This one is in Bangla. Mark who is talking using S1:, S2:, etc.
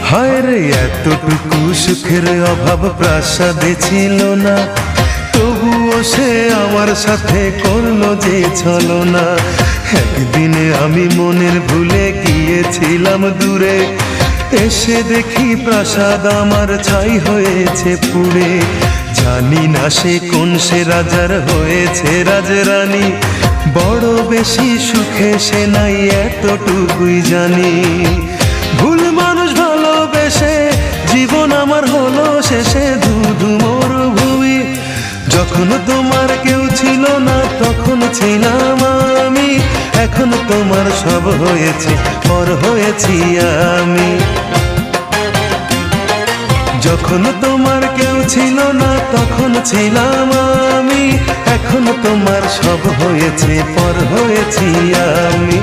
S1: হায় রে এতটুকু সুখের অভাব প্রাসাদে ছিল না, তবুও সে আমার সাথে করলো যে ছলনা। একদিনে আমি মনের ভুলে গিয়েছিলাম দূরে, এসে দেখি প্রাসাদ আমার ছাই হয়েছে পুড়ে। জানি না সে কোন সে রাজার হয়েছে রাজরানী, বড় বেশি সুখে সে নাই এতটুকুই জানি। ভুল মানুষ ভালোবেসে জীবন আমার হলো শেষে ধুধু মরুভূমি। যখন তোমার কেউ ছিল না তখন ছিলাম আমি, এখন তোমার সব হয়েছে পর হয়েছি আমি। যখন তোমার কেউ ছিল না তখন ছিলাম আমি, এখন তোমার সব হয়েছে পর হয়েছি আমি।